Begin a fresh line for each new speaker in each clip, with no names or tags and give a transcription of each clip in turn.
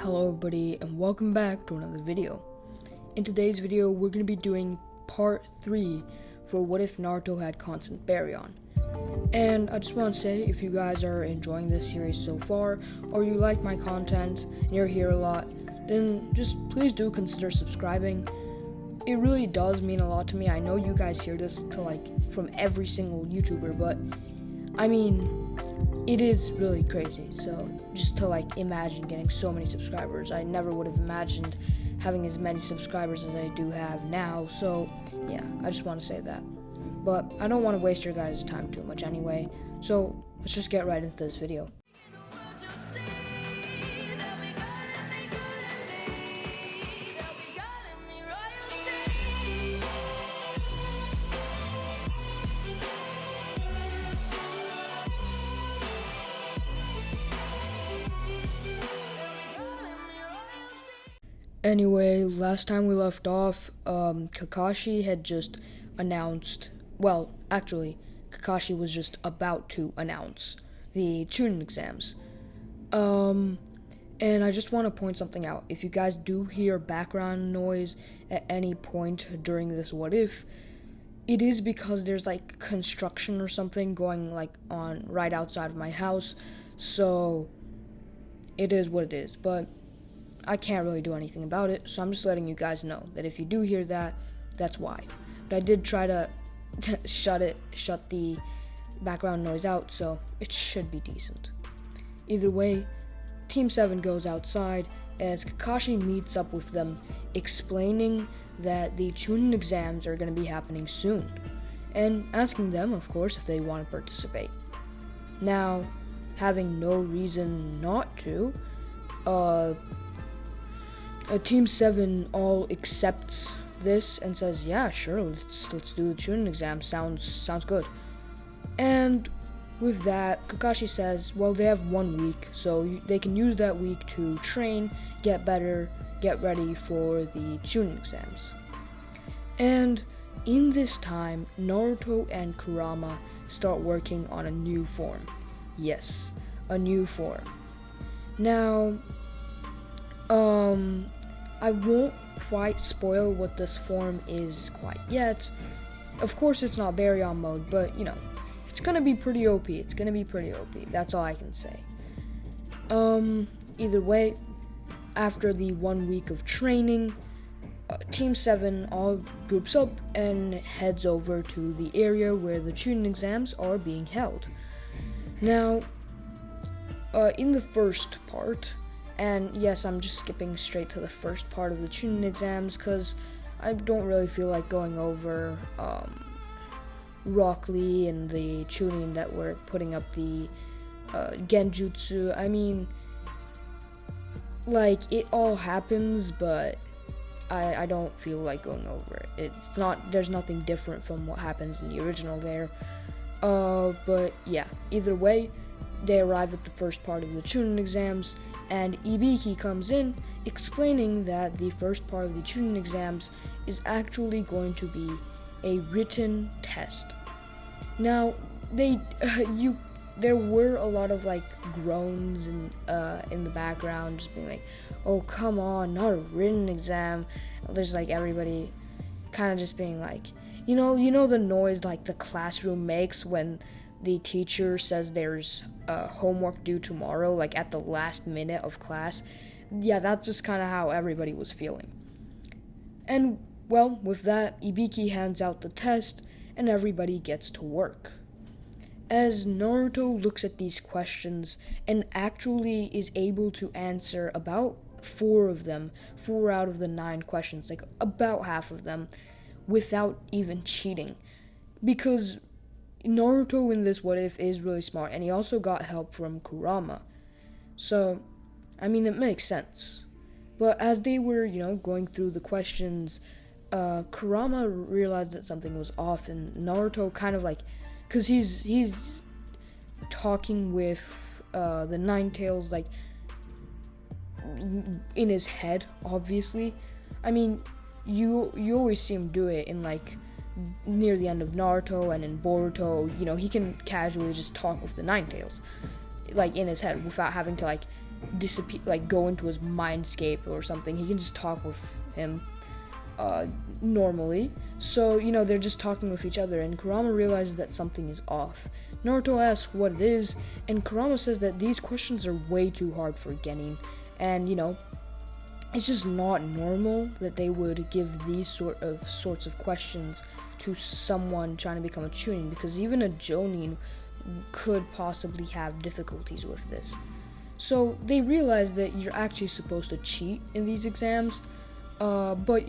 Hello everybody and welcome back to another video. In today's video we're going to be doing part 3 for what if Naruto had constant baryon. And I just want to say, if you guys are enjoying this series so far, or you like my content and you're here a lot, then just please do consider subscribing. It really does mean a lot to me. I know you guys hear this from every single YouTuber, but I mean, it is really crazy. So just to imagine getting so many subscribers, I never would have imagined having as many subscribers as I do have now. So yeah, I just want to say that. But I don't want to waste your guys' time too much anyway. So let's just get right into this video. Anyway, last time we left off, Kakashi had just announced, Kakashi was just about to announce the Chunin exams. And I just want to point something out. If you guys do hear background noise at any point during this what if, it is because there's construction or something going on right outside of my house. So it is what it is, but I can't really do anything about it, so I'm just letting you guys know that if you do hear that, that's why. But I did try to shut the background noise out, so it should be decent. Either way, Team 7 goes outside as Kakashi meets up with them, explaining that the Chunin exams are going to be happening soon, and asking them, of course, if they want to participate. Now, having no reason not to, Team 7 all accepts this and says, yeah, sure, let's do the Chunin exam, sounds good. And with that, Kakashi says, well, they have 1 week, so they can use that week to train, get better, get ready for the Chunin exams. And in this time, Naruto and Kurama start working on a new form. Yes, a new form. Now, I won't quite spoil what this form is quite yet. Of course, it's not baryon mode, but it's gonna be pretty OP. That's all I can say. Either way, after the 1 week of training, Team 7 all groups up and heads over to the area where the Chunin exams are being held. Now, in the first part, and yes, I'm just skipping straight to the first part of the Chunin exams because I don't really feel like going over Rock Lee and the Chunin that were putting up the Genjutsu. I mean, it all happens, but I don't feel like going over it. There's nothing different from what happens in the original there. But yeah, either way, they arrive at the first part of the Chunin exams, and Ibiki comes in explaining that the first part of the Chunin exams is actually going to be a written test. Now, there were a lot of groans in the background, just being like, "Oh, come on, not a written exam." There's everybody kind of just being like, you know the noise the classroom makes when the teacher says there's homework due tomorrow, at the last minute of class. Yeah, that's just kind of how everybody was feeling. And, well, with that, Ibiki hands out the test, and everybody gets to work. As Naruto looks at these questions and actually is able to answer about 4 of them, 4 out of the 9 questions, about half of them, without even cheating. Because Naruto in this what if is really smart, and he also got help from Kurama. So, I mean, it makes sense. But as they were, going through the questions, Kurama realized that something was off, and Naruto kind of because he's talking with the Nine Tails in his head, obviously. I mean, you always see him do it in near the end of Naruto and in Boruto. He can casually just talk with the Nine Tails in his head without having to disappear, like go into his mindscape or something. He can just talk with him normally. So, they're just talking with each other, and Kurama realizes that something is off. Naruto asks what it is, and Kurama says that these questions are way too hard for Genin, and, it's just not normal that they would give these sorts of questions to someone trying to become a Chunin, because even a Jonin could possibly have difficulties with this. So they realize that you're actually supposed to cheat in these exams, but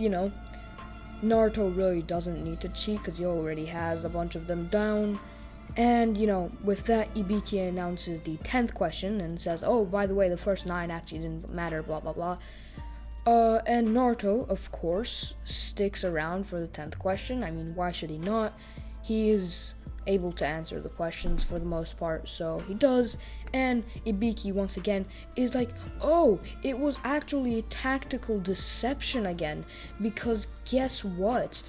Naruto really doesn't need to cheat because he already has a bunch of them down. And, with that, Ibiki announces the 10th question and says, oh, by the way, the first 9 actually didn't matter, blah, blah, blah. And Naruto, of course, sticks around for the 10th question. I mean, why should he not? He is able to answer the questions for the most part, so he does. And Ibiki, once again, is like, oh, it was actually a tactical deception again, because guess what?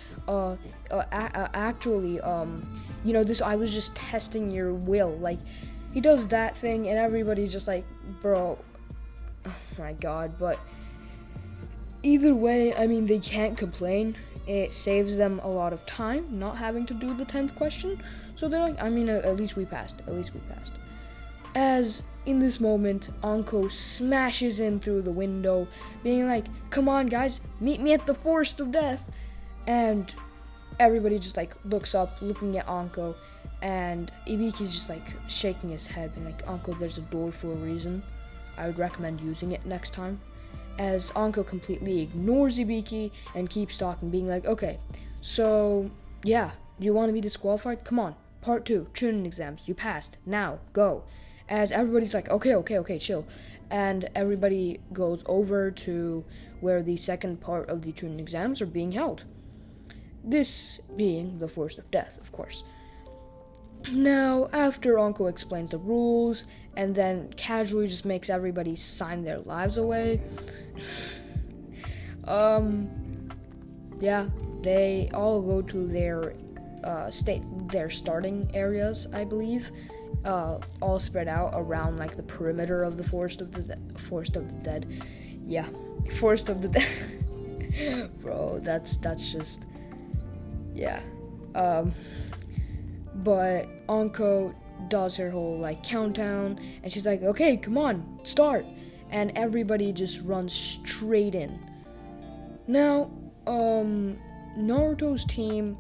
This, I was just testing your will. Like, he does that thing, and everybody's just like, bro, oh my god. But either way, I mean, they can't complain. It saves them a lot of time not having to do the 10th question. So they're like, I mean, at least we passed. As in this moment, Anko smashes in through the window, being like, come on guys, meet me at the Forest of Death. And everybody just like looks up, looking at Anko, and Ibiki's just like shaking his head, being like, Anko, there's a door for a reason. I would recommend using it next time. As Anko completely ignores Ibiki and keeps talking, being like, okay, so yeah, do you want to be disqualified? Come on, part 2, Chunin exams, you passed, now, go. As everybody's like, okay, chill. And everybody goes over to where the second part of the Chunin exams are being held. This being the Forest of Death, of course. Now, after Anko explains the rules, and then casually just makes everybody sign their lives away, they all go to their starting areas, I believe, all spread out around like the perimeter of the Forest of the Dead. Yeah, Forest of the Dead. Bro, that's just, yeah. But Anko does her whole like countdown, and she's like, okay, come on, start. And everybody just runs straight in. Now, Naruto's team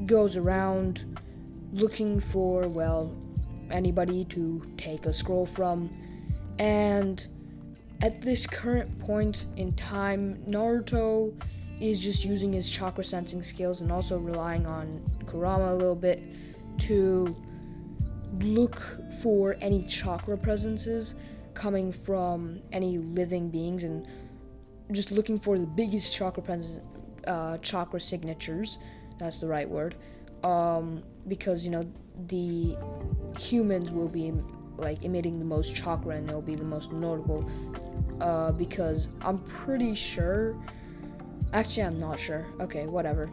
goes around looking for, anybody to take a scroll from. And at this current point in time, Naruto is just using his chakra sensing skills and also relying on Kurama a little bit to look for any chakra presences coming from any living beings, and just looking for the biggest chakra signatures. That's the right word. Because the humans will be like emitting the most chakra, and they'll be the most notable. Because I'm pretty sure. Actually, I'm not sure. Okay, whatever.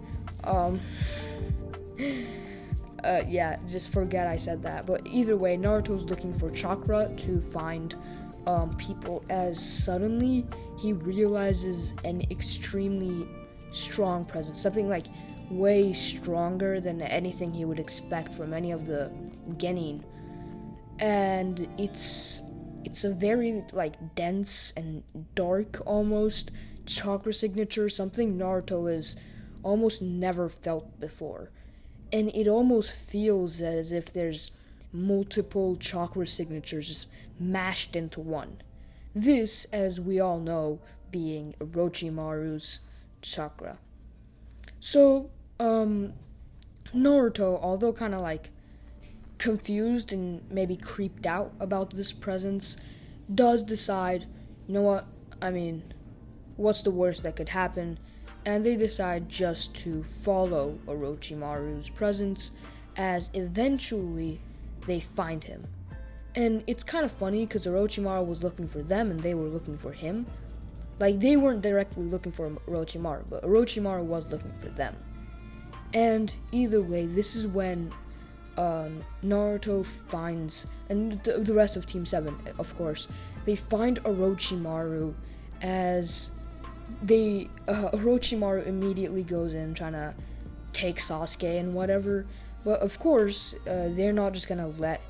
Yeah, just forget I said that. But either way, Naruto's looking for chakra to find people, as suddenly he realizes an extremely strong presence. Something like way stronger than anything he would expect from any of the Genin. And it's a very like dense and dark almost chakra signature, something Naruto has almost never felt before. And it almost feels as if there's multiple chakra signatures just mashed into one. This, as we all know, being Orochimaru's chakra. So, Naruto, although kind of like confused and maybe creeped out about this presence, does decide, you know what, I mean, what's the worst that could happen? And they decide just to follow Orochimaru's presence, as eventually they find him. And it's kind of funny because Orochimaru was looking for them and they were looking for him. Like, they weren't directly looking for Orochimaru, but Orochimaru was looking for them. And either way, this is when Naruto finds, and the rest of Team 7, of course, they find Orochimaru as Orochimaru immediately goes in trying to take Sasuke and whatever, but of course, they're not just gonna let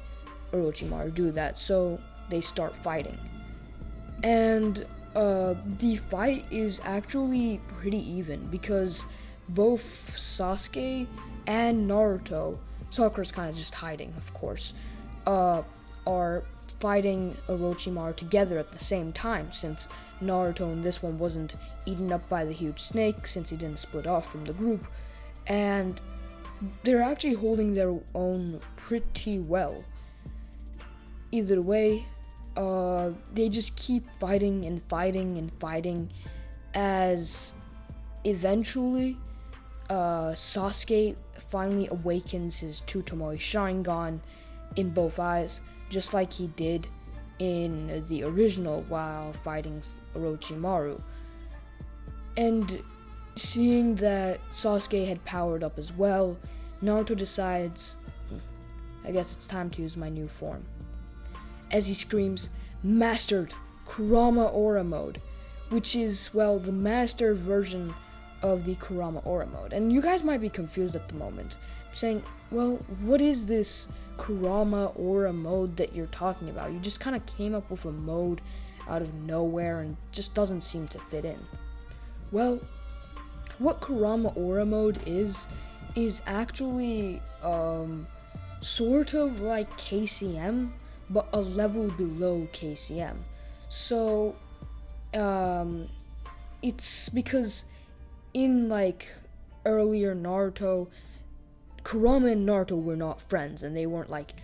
Orochimaru do that, so they start fighting. And the fight is actually pretty even because both Sasuke and Naruto, Sakura's kind of just hiding, of course, are fighting Orochimaru together at the same time, since Naruto in this one wasn't eaten up by the huge snake, since he didn't split off from the group, and they're actually holding their own pretty well. Either way, they just keep fighting and fighting and fighting, as eventually Sasuke finally awakens his Tutomoe Sharingan in both eyes, just like he did in the original while fighting Orochimaru. And seeing that Sasuke had powered up as well, Naruto decides, I guess it's time to use my new form, as he screams, "Mastered Kurama Aura Mode," which is, well, the mastered version of the Kurama Aura Mode. And you guys might be confused at the moment, saying, well, what is this Kurama Aura Mode that you're talking about? You just kind of came up with a mode out of nowhere and just doesn't seem to fit in. Well, what Kurama Aura Mode is actually sort of like KCM, but a level below KCM. So it's because in like earlier Naruto, Kurama and Naruto were not friends, and they weren't like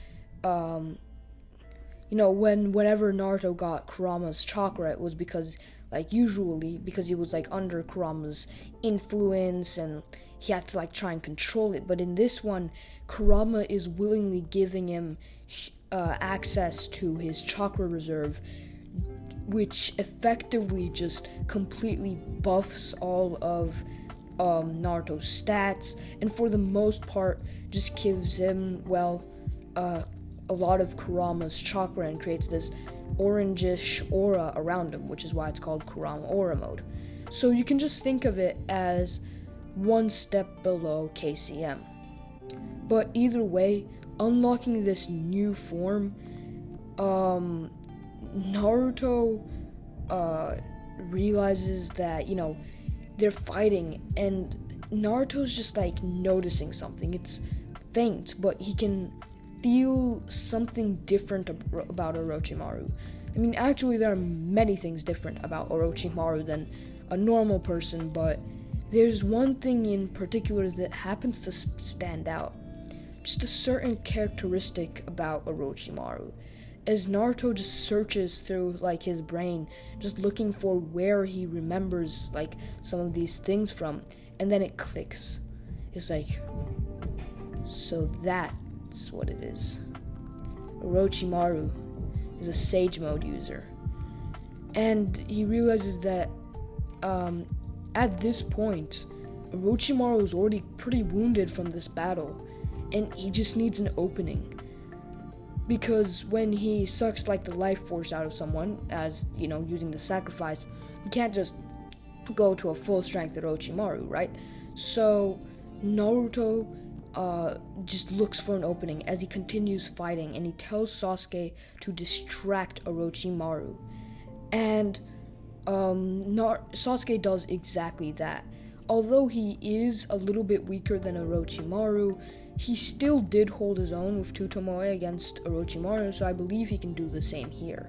whenever Naruto got Kurama's chakra, it was because he was like under Kurama's influence and he had to like try and control it. But in this one, Kurama is willingly giving him access to his chakra reserve, which effectively just completely buffs all of Naruto's stats, and for the most part just gives him, a lot of Kurama's chakra and creates this orangish aura around him, which is why it's called Kurama Aura Mode. So you can just think of it as one step below KCM. But either way, unlocking this new form, Naruto realizes that, they're fighting, and Naruto's just like noticing something. It's faint, but he can feel something different about Orochimaru. I mean, actually, there are many things different about Orochimaru than a normal person, but there's one thing in particular that happens to stand out. Just a certain characteristic about Orochimaru. As Naruto just searches through like his brain, just looking for where he remembers like some of these things from, and then it clicks. It's like, so that's what it is. Orochimaru is a Sage Mode user, and he realizes that at this point, Orochimaru is already pretty wounded from this battle, and he just needs an opening. Because when he sucks like the life force out of someone, as using the sacrifice, you can't just go to a full strength Orochimaru, right? So Naruto just looks for an opening as he continues fighting, and he tells Sasuke to distract Orochimaru. And Sasuke does exactly that. Although he is a little bit weaker than Orochimaru, he still did hold his own with Tutomoe against Orochimaru, so I believe he can do the same here.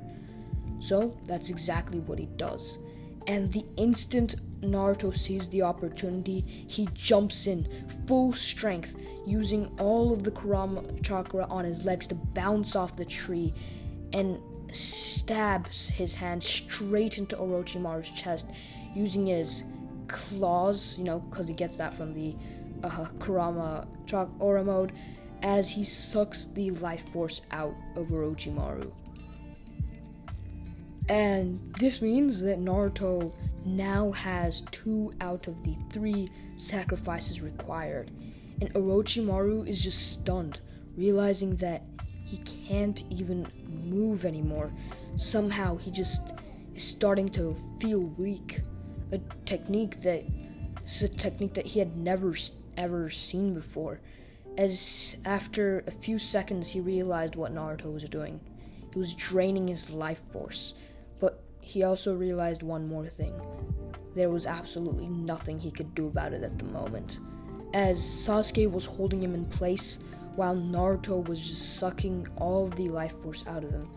So that's exactly what he does. And the instant Naruto sees the opportunity, he jumps in full strength, using all of the Kurama chakra on his legs to bounce off the tree, and stabs his hand straight into Orochimaru's chest, using his claws, because he gets that from the Kurama Aura Mode, as he sucks the life force out of Orochimaru. And this means that Naruto now has 2 out of the 3 sacrifices required, and Orochimaru is just stunned realizing that he can't even move anymore. Somehow he just is starting to feel weak. A technique that he had never ever seen before. As after a few seconds he realized what Naruto was doing. He was draining his life force. But he also realized one more thing. There was absolutely nothing he could do about it at the moment, as Sasuke was holding him in place while Naruto was just sucking all of the life force out of him.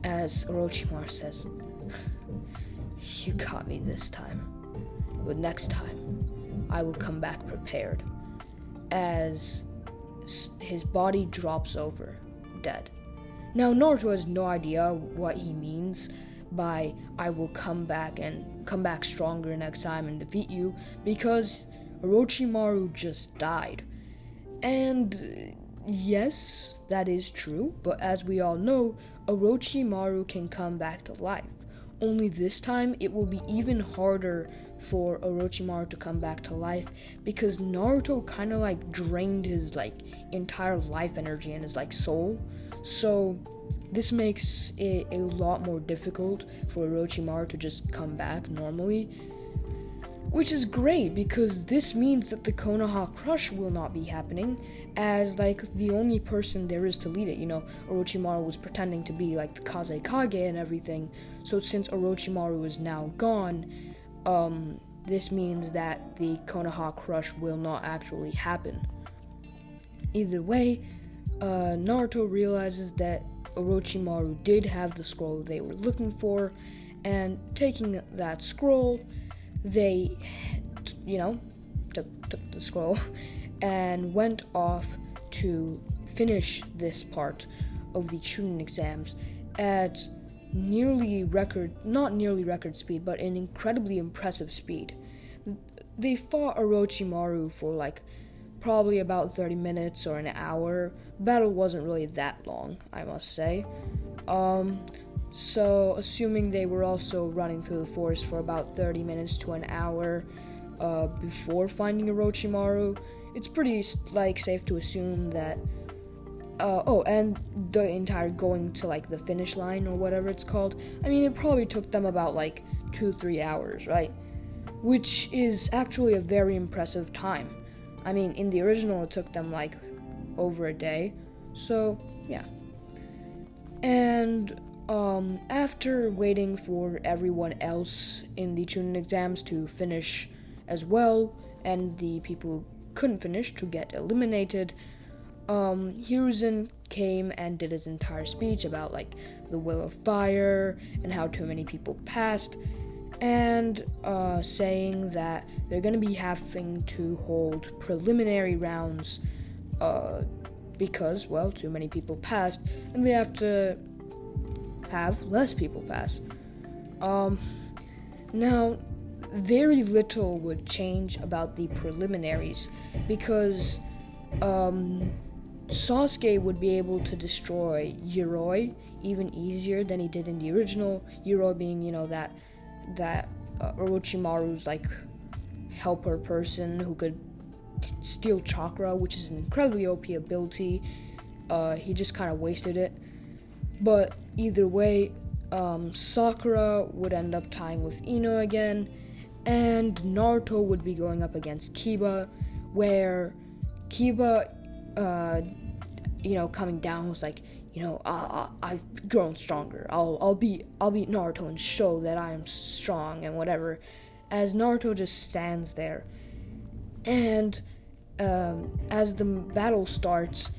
As Orochimaru says, "You got me this time, but next time I will come back prepared." As his body drops over, dead. Now Naruto has no idea what he means by "I will come back stronger next time and defeat you," because Orochimaru just died. And yes, that is true, but as we all know, Orochimaru can come back to life. Only this time it will be even harder for Orochimaru to come back to life because Naruto kind of like drained his like entire life energy and his like soul. So this makes it a lot more difficult for Orochimaru to just come back normally, which is great because this means that the Konoha Crush will not be happening, as like the only person there is to lead it. Orochimaru was pretending to be like the Kazekage and everything, so since Orochimaru is now gone, this means that the Konoha Crush will not actually happen. Either way, Naruto realizes that Orochimaru did have the scroll they were looking for, and taking that scroll, they, took the scroll and went off to finish this part of the Chunin exams at not nearly record speed, but an incredibly impressive speed. They fought Orochimaru for like probably about 30 minutes or an hour. The battle wasn't really that long, I must say. So assuming they were also running through the forest for about 30 minutes to an hour before finding Orochimaru, it's pretty safe to assume that and the entire going to like the finish line or whatever it's called, I mean, it probably took them about like 2-3 hours, right? Which is actually a very impressive time. I mean, in the original it took them like over a day, so yeah. And after waiting for everyone else in the Chunin exams to finish as well, and the people who couldn't finish to get eliminated, Hiruzen came and did his entire speech about like the will of fire and how too many people passed, and saying that they're going to be having to hold preliminary rounds because, well, too many people passed, and they have to have less people pass. Now, very little would change about the preliminaries because Sasuke would be able to destroy Yoroi even easier than he did in the original. Yoroi being, that Orochimaru's like helper person who could steal chakra, which is an incredibly OP ability. He just kind of wasted it. But either way, Sakura would end up tying with Ino again, and Naruto would be going up against Kiba, where Kiba, coming down was like, I've grown stronger. I'll beat Naruto and show that I am strong and whatever. As Naruto just stands there, and as the battle starts,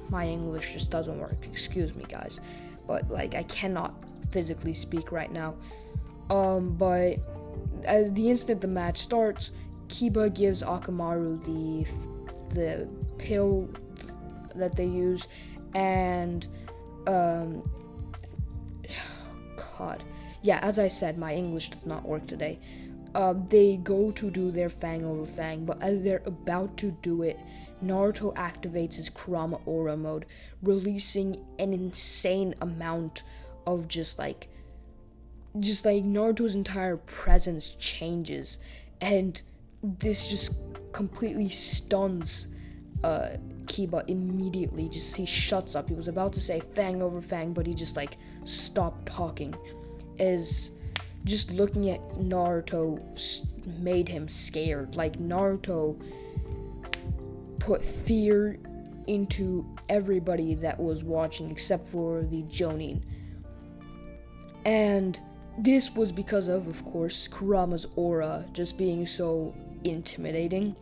my English just doesn't work. Excuse me, guys, but like I cannot physically speak right now. But as the instant the match starts, Kiba gives Akamaru the pill that they use, and as I said, my English does not work today. They go to do their Fang over Fang, but as they're about to do it, Naruto activates his Kurama Aura mode, releasing an insane amount of just like Naruto's entire presence changes, and this just completely stuns Kiba immediately he shuts up. He was about to say fang over fang, but he just like stopped talking, as just looking at Naruto made him scared. Like, Naruto put fear into everybody that was watching except for the Jonin. And this was because of course, Kurama's aura just being so intimidating,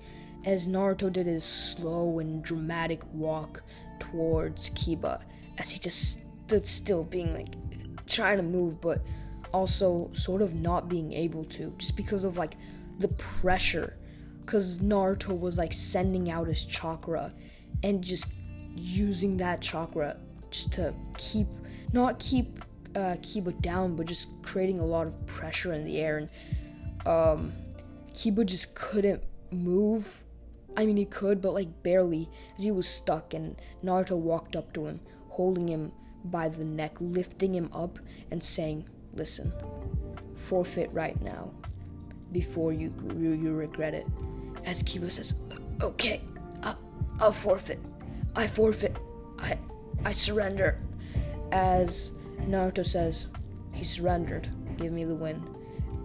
as Naruto did his slow and dramatic walk towards Kiba, as he just stood still, being like, trying to move, but also sort of not being able to, just because of like the pressure, because Naruto was like sending out his chakra and just using that chakra just to not keep Kiba down, but just creating a lot of pressure in the air, and Kiba just couldn't move. I mean, he could, but like barely, as he was stuck, and Naruto walked up to him, holding him by the neck, lifting him up and saying, "Listen, forfeit right now before you regret it." As Kiba says, "Okay, I'll forfeit. I forfeit. I surrender." As Naruto says, "He surrendered. Give me the win."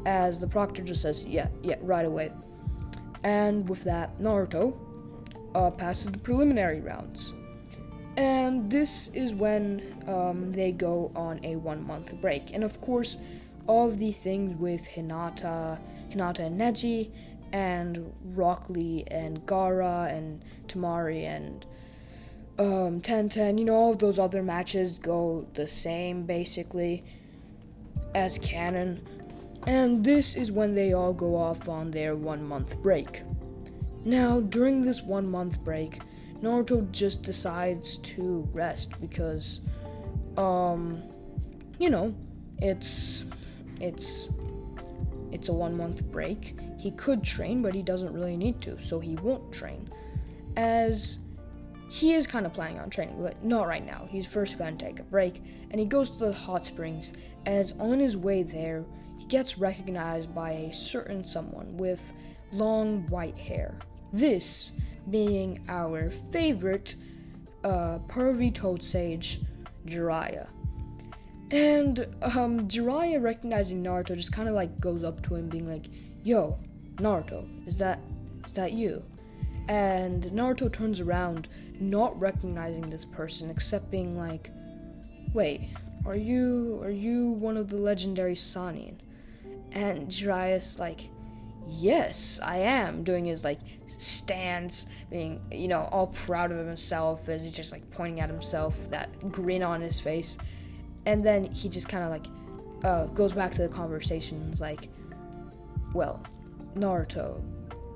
As the proctor just says, yeah, right away. And with that, Naruto passes the preliminary rounds. And this is when they go on a 1-month break. And of course, all of the things with Hinata and Neji, and Rock Lee and Gaara and Tamari and Tenten, all of those other matches go the same basically as canon. And this is when they all go off on their 1-month break. Now, during this 1-month break, Naruto just decides to rest because, it's a 1-month break. He could train, but he doesn't really need to, so he won't train. As he is kind of planning on training, but not right now. He's first going to take a break, and he goes to the hot springs, as on his way there, he gets recognized by a certain someone with long white hair. This being our favorite pervy toad sage, Jiraiya. And Jiraiya, recognizing Naruto, just kind of like goes up to him, being like, "Yo, Naruto, is that you?" And Naruto turns around, not recognizing this person, except being like, "Wait, are you one of the legendary Sannin?" And Jiraiya's like, "Yes, I am," doing his like stance, being all proud of himself, as he's just like pointing at himself, that grin on his face. And then he just kind of like goes back to the conversation and is like, "Well, Naruto,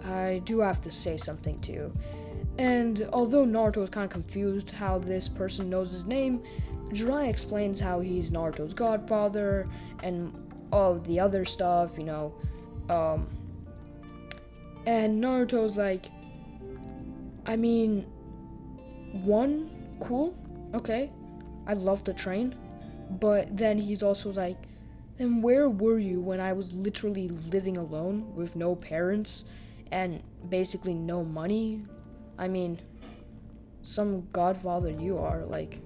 I do have to say something to you." And although Naruto is kind of confused how this person knows his name, Jiraiya explains how he's Naruto's godfather and all of the other stuff, and Naruto's like, "I mean, cool, okay, I'd love to train." But then he's also like, "Then where were you when I was literally living alone with no parents and basically no money? I mean, some godfather you are, like,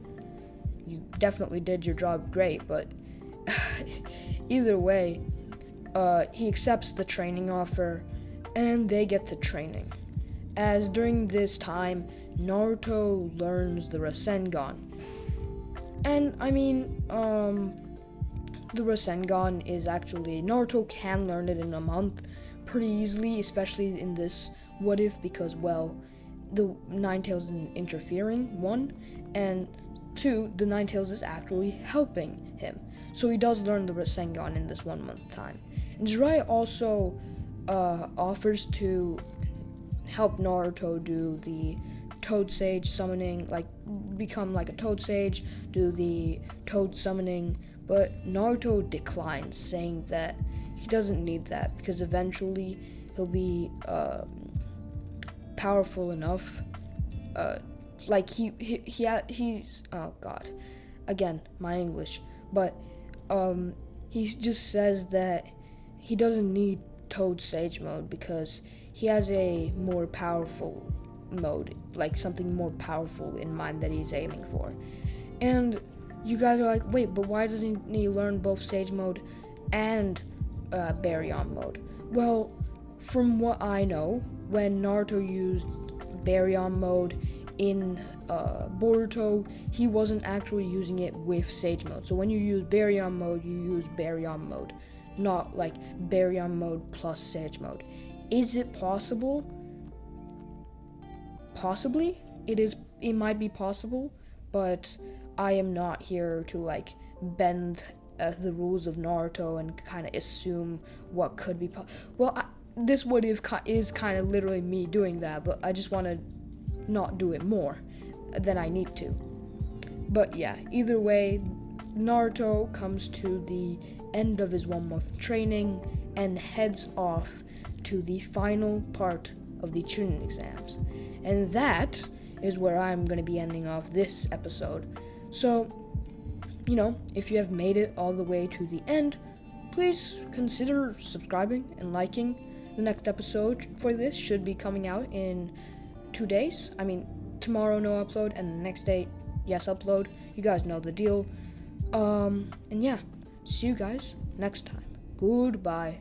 you definitely did your job great, but either way, he accepts the training offer, and they get to training. As during this time, Naruto learns the Rasengan. And, I mean, the Rasengan is actually, Naruto can learn it in a month pretty easily, especially in this what if, because, well, the Ninetales isn't interfering, 1, and 2, the Ninetales is actually helping him. So he does learn the Rasengan in this 1 month time. And Jiraiya also offers to help Naruto do the Toad Sage summoning, like become like a Toad Sage, do the Toad summoning, but Naruto declines, saying that he doesn't need that because eventually he'll be powerful enough. Like he's oh god, again my English, but he just says that he doesn't need Toad Sage mode because he has a more powerful mode, like something more powerful in mind that he's aiming for. And you guys are like, wait, but why doesn't he learn both Sage mode and baryon mode? Well, from what I know, when Naruto used baryon mode in Boruto, he wasn't actually using it with Sage mode. So when you use baryon mode, you use baryon mode, not like baryon mode plus Sage mode. Is it possible? Possibly. It might be possible, but I am not here to like bend the rules of Naruto and kind of assume what could be this what if is kind of literally me doing that, but I just want to not do it more than I need to. But yeah, either way, Naruto comes to the end of his 1 month training and heads off to the final part of the Chunin exams. And that is where I'm going to be ending off this episode. So, if you have made it all the way to the end, please consider subscribing and liking. The next episode for this should be coming out in 2 days. I mean, tomorrow no upload, and the next day, yes, upload. You guys know the deal. And yeah, see you guys next time. Goodbye.